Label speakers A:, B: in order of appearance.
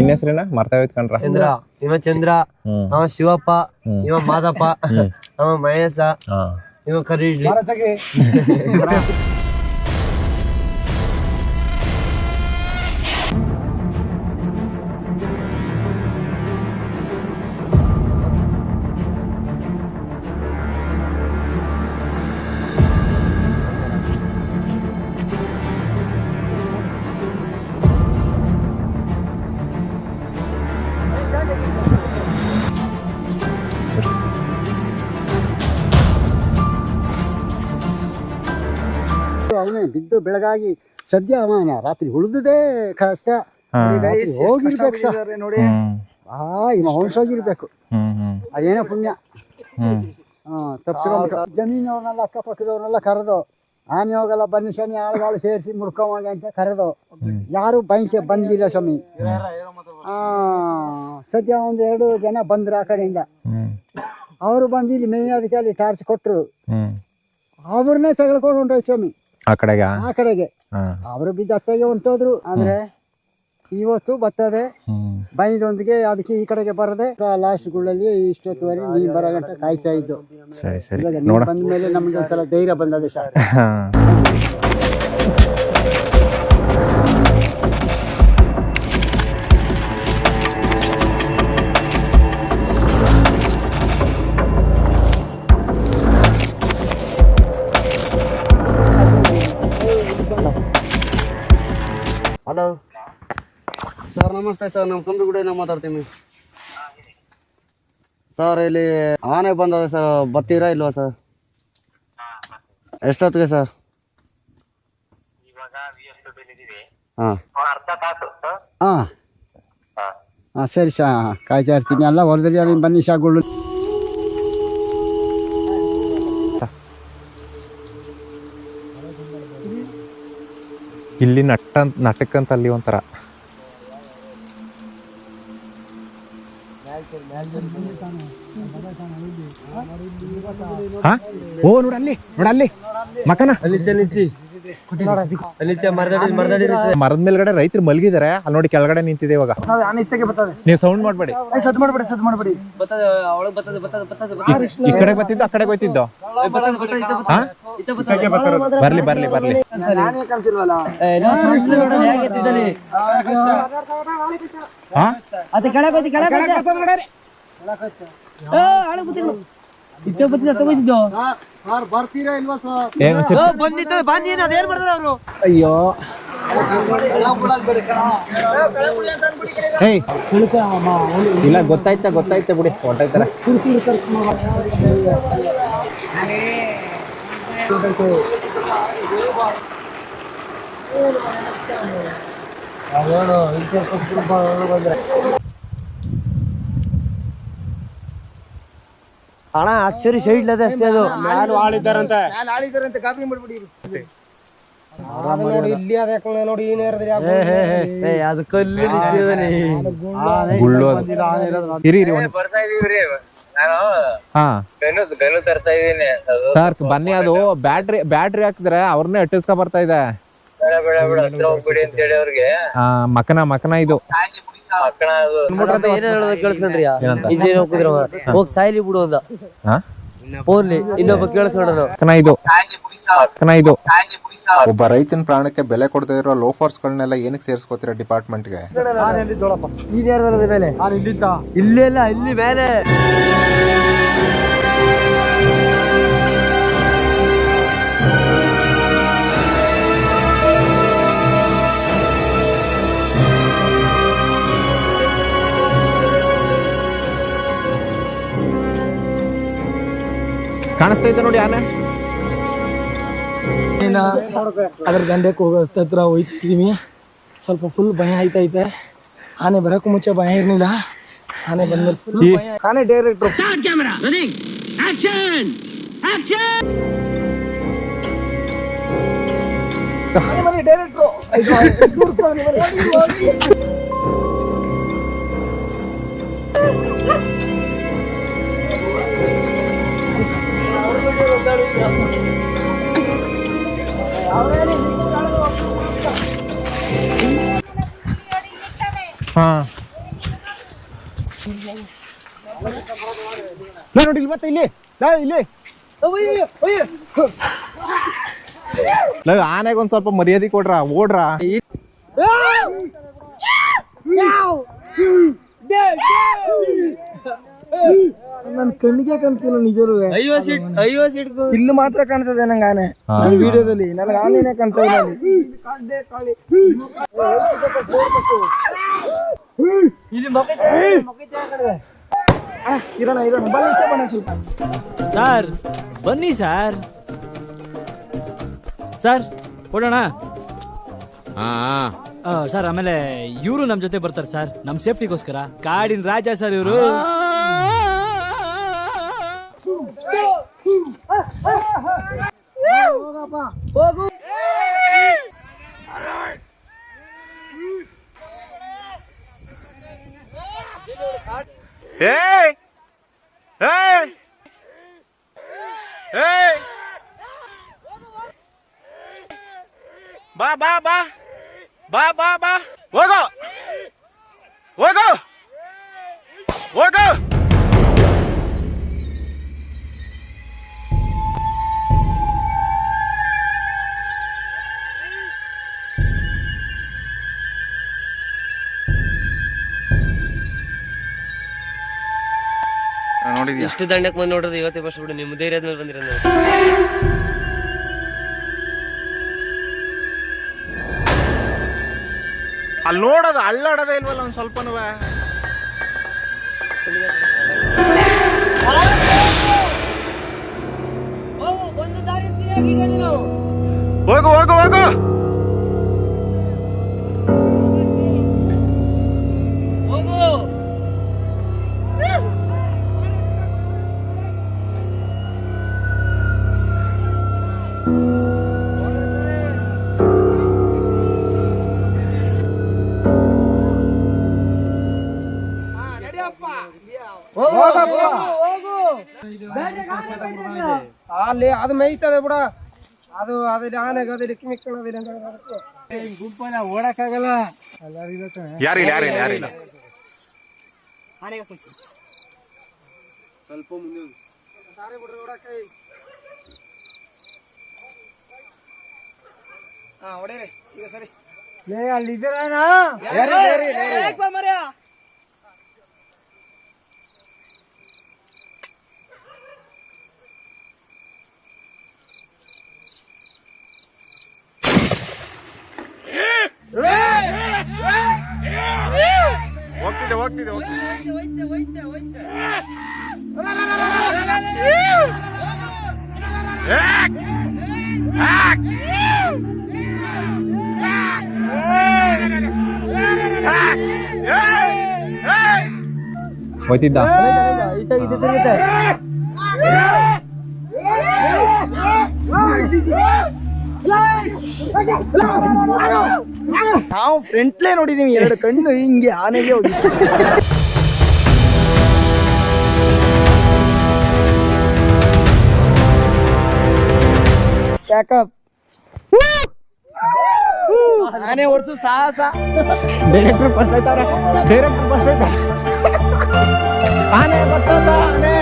A: ನಿನ್ನ ಹೆಸರೇನ ಮರ್ತಾ ಹೋಯ್ತು ಕಣ್ರ.
B: ಚಂದ್ರ, ಇವ ಚಂದ್ರ, ಅವ ಶಿವಪ್ಪ, ಇವ ಮಾದಪ್ಪ, ಅವ ಮಹೇಶ, ಇವ ಕರಿ ಇಡ್ಲಿ.
C: ಅವನೇ ಬಿದ್ದು ಬೆಳಗಾಗಿ ಸದ್ಯ ಅವನ ರಾತ್ರಿ ಉಳಿದುದೇ ಕಷ್ಟ. ಹೋಗಿರ್ಬೇಕು ಸರ್ ನೋಡಿ, ಇವ ಹೋಗಿರ್ಬೇಕು, ಅದೇನೋ ಪುಣ್ಯ. ತಪ್ಪಿಸ್ಕೊಂಡ್ಬಿಟ್ಟು ಜಮೀನವ್ರನ್ನೆಲ್ಲ ಅಕ್ಕಪಕ್ಕದವ್ರನ್ನೆಲ್ಲ ಕರೆದು ಆನೆ ಹೋಗಲ್ಲ ಬನ್ನಿ ಸ್ವಾಮಿ ಆಳುಗಳು ಸೇರಿಸಿ ಮುಡ್ಕೊಂಬ ಅಂತ ಕರೆದು ಯಾರು ಬೈಕೆ ಬಂದಿಲ್ಲ ಸ್ವಾಮಿ. ಸದ್ಯ ಒಂದು 2 ಜನ ಬಂದ್ರು ಆ ಕಡೆಯಿಂದ. ಅವರು ಬಂದು ಇಲ್ಲಿ ಮೇಯ್ನದಕ್ಕೆ ಅಲ್ಲಿ ಟಾರ್ಚ್ ಕೊಟ್ಟರು, ಅವ್ರನ್ನೇ ತೆಗೆದುಕೊಂಡು ಹೊಂಟೋಯ್ತು ಸ್ವಾಮಿ ಆ ಕಡೆಗೆ. ಅವರು ಬಿದ್ದು ಅತ್ತಾಗೆ ಹೊಂಟೋದ್ರು. ಅಂದ್ರೆ ಇವತ್ತು ಬರ್ತದೆ ಬೈದೊಂದಿಗೆ, ಅದಕ್ಕೆ ಈ ಕಡೆಗೆ ಬರದೆ ಲಾಸ್ಟ್ ಗುಳ್ಳಲ್ಲಿ ಇಷ್ಟೊತ್ತುವರೆ ನೀರು ಬರೋ ಗಂಟೆ ಕಾಯ್ತಾ ಇದ್ದು. ಬಂದ ಮೇಲೆ ನಮ್ಗೆ ಒಂದ್ಸಲ ಧೈರ್ಯ ಬಂದದೆ ಸರ್. ಹಲೋ ಸರ್, ನಮಸ್ತೆ ಸರ್. ನಮ್ಮ ಕುಂಬಿಗುಡಿಯಿಂದ ಮಾತಾಡ್ತೀನಿ ಸರ್. ಇಲ್ಲಿ ಆನೆ ಬಂದದೆ ಸರ್, ಬರ್ತೀರಾ ಇಲ್ವಾ ಸರ್? ಎಷ್ಟೊತ್ತಿಗೆ ಸರ್? ಹಾಂ ಹಾಂ ಹಾಂ ಸರಿ ಸರ್, ಕಾಯ್ತಾ ಇರ್ತೀನಿ. ಎಲ್ಲ ಹೊರದಲ್ಲಿ ಅಲ್ಲಿ ಬನ್ನಿ ಶಾಗುಳು.
A: ಇಲ್ಲಿ ನಟಕ್ಕಂತ ಅಲ್ಲಿ ಒಂಥರ ಓ ನೋಡಲ್ಲಿ ಮಕನ ಮರದ ಮೇಲ್ಗಡೆ ರೈತರು ಮಲಗಿದಾರೆ. ಅಲ್ಲಿ ನೋಡಿ ಕೆಳಗಡೆ ನಿಂತಿದೆ ಇವಾಗ. ನೀವು ಸೌಂಡ್ ಮಾಡ್ಬೇಡಿ, ಈ ಕಡೆ ಬರ್ತಿದ್ದು ಆ ಕಡೆ ಹೋಯ್ತಿದ್ದು. ಬರ್ಲಿ
C: ಬರ್ತೀರಾ ಇಲ್ವಾ ಸರ್?
A: ಅಯ್ಯೋ ಇಲ್ಲ, ಗೊತ್ತಾಯ್ತಾ ಬಿಡಿ, ಹೊಂಟಾಯ್ತಾರ.
B: ಅಣ್ಣ ಆಕ್ಚುಲಿ ಸೈಡ್ ಅಷ್ಟೇ, ಅದು
C: ಆಳಿದಾರಂತೆ ಕಾಪಿ ಮಾಡ್ಬಿಡಿ. ಇಲ್ಲಿ ನೋಡಿ
B: ಅದು ಕಲ್ಲು
A: ಸರ್ ಬನ್ನಿ. ಅದು ಬ್ಯಾಟ್ರಿ ಹಾಕಿದ್ರೆ ಅವ್ರನ್ನೇ ಅಟ್ಟಿಸ್ಕೊ ಬರ್ತಾ ಇದೆ. ಮಕನ ಇದು
B: ಕೇಳಿಸ್ಕೊಂಡ್ರಿ, ಇಂಜಿನ್ ಹೋಗಿದ್ರ ಹೋಗಿ ಸಾಯ್ಲಿ ಬಿಡು ಅಂದ. ಓನ್ಲಿ ಇನ್ನೊಬ್ಬ ಕೇಳಿಸ್ಕೊಂಡ್ರು
A: ಇದು. ಒಬ್ಬ ರೈತನ ಪ್ರಾಣಕ್ಕೆ ಬೆಲೆ ಕೊಡದೇ ಇರೋ ಲೋಫರ್ಸ್ಗಳನ್ನೆಲ್ಲ ಏನಕ್ಕೆ ಸೇರಿಸ್ಕೋತೀರಾ ಡಿಪಾರ್ಟ್ಮೆಂಟ್ಗೆ?
B: ಇಲ್ಲೆಲ್ಲ ಇಲ್ಲಿ ಮೇಲೆ
A: ಕಾಣಿಸ್ತೈತೆ ನೋಡಿ ಆನೆ.
D: ಅದ್ರ ದಂಡೆಕ್ಕೆ ಹೋಗೋತ್ರ ಹೋಯ್ತಿದೀವಿ. ಸ್ವಲ್ಪ ಫುಲ್ ಭಯ ಆಯ್ತೈತೆ. ಆನೆ ಬರಕ್ಕೂ ಮುಂಚೆ ಭಯ ಇರ್ಲಿಲ್ಲ, ಆನೆ ಬಂದ್ಮೇಲೆ ಫುಲ್ ಭಯ. ಆನೆ ಡೈರೆಕ್ಟ್ರು
A: ನೋಡಿ ಇಲ್ಲಿ ಮತ್ತೆ ಇಲ್ಲಿ ಇಲ್ಲಿ ಆನೆಗೆ ಒಂದ್ ಸ್ವಲ್ಪ ಮರ್ಯಾದೆ ಕೊಡ್ರ ಓಡ್ರ.
D: ನನ್ ಕಣ್ಣಿಗೆ ಕಾಣ್ತಿಲ್ಲ ನಿಜರು. ಇಲ್ಲಿ ಮಾತ್ರ ಕಾಣ್ತದೆ ನಂಗೆ ಆನೆ ನನ್ನ ವಿಡಿಯೋದಲ್ಲಿ. ನನಗೆ ಆನೆನೇ ಕಾಣ್ತಾ ಇಲ್ಲ ಅಲ್ಲಿ. ಇರೋಣ ಬನ್ನಿ ಸ್ವಲ್ಪ
E: ಸರ್. ಬನ್ನಿ ಸರ್. ಸರ್ ಕೊಡೋಣ ಸರ್. ಆಮೇಲೆ ಇವರು ನಮ್ ಜೊತೆ ಬರ್ತಾರೆ ಸರ್, ನಮ್ ಸೇಫ್ಟಿಗೋಸ್ಕರ. ಕಾಡಿನ ರಾಜ ಸರ್ ಇವರು.
D: ಹೋಗು.
A: ಬಾ ಬಾ ಬಾ ಬಾ ಬಾ ಬಾ ಹೋಗೋ ಹೋಗೋ ಹೋಗೋ. ನೋಡಿದ್ಯಾ
B: ಇಷ್ಟು ದಂಡಕ್ಕೆ ಬಂದು ನೋಡೋದು ಇವತ್ತೇ ಫಸ್ಟ್ ಬಿಡು. ನಿಮ್ಮ ಧೈರ್ಯದ ಮೇಲೆ ಬಂದಿರ
A: ಅಲ್ಲಿ ನೋಡೋದು ಅಲ್ಲಾಡೋದೇ ಇಲ್ವಲ್ಲ ಒಂದ್ ಸ್ವಲ್ಪನೂ. ಹೋಗು ಹೋಗು ಹೋಗು.
D: ಅಲ್ಲಿ ಅದು ಮೇಯ್ತದೆ ಬಿಡ. ಅದು ಅದಲ್ಲಿ ಆನೆಗೆ ಅದಲ್ಲಿ ಕಿಮಿಕ್ಕಳದಿಲ್ಲ ಗುಂಪನ್ನ ಓಡಕ್ಕಾಗಲ್ಲ.
A: ಯಾರಿಲ್ಲ ಯಾರಿಲ್ಲ ಯಾರಿಲ್ಲ.
B: ಸ್ವಲ್ಪ ಮುಂದೆ
D: ದಾರಿ ಬಿಡ್ರಿ ಓಡಕ್ಕೆ. ಹೊಡೀರಿ ಈಗ ಸರಿ. ಅಲ್ಲಿ ಇದ್ದೀರಾ?
A: ಹೋಗ್ತಿದೆ ಹೋಗ್ತಿದೆ ಹೋಯ್ತಿದ್ದ.
D: ನಾವು ಫ್ರಂಟ್ಲೇ ನೋಡಿದೀವಿ, ಎರಡು ಕಣ್ಣು ಹಿಂಗೆ ಆನೆಗೆ ಹೋಗಿ. ಪ್ಯಾಕಪ್ ಆನೆ ಓಡಿಸು ಸಾಹಸ.
A: ಡೈರೆಕ್ಟರ್ ಫಸ್ಟ್ ಆಯ್ತಾರ. ಡೈರೆಕ್ಟರ್ ಫಸ್ಟ್ ಆಯ್ತಾರ. ಆನೆ ಬರ್ತದ ಆನೆ.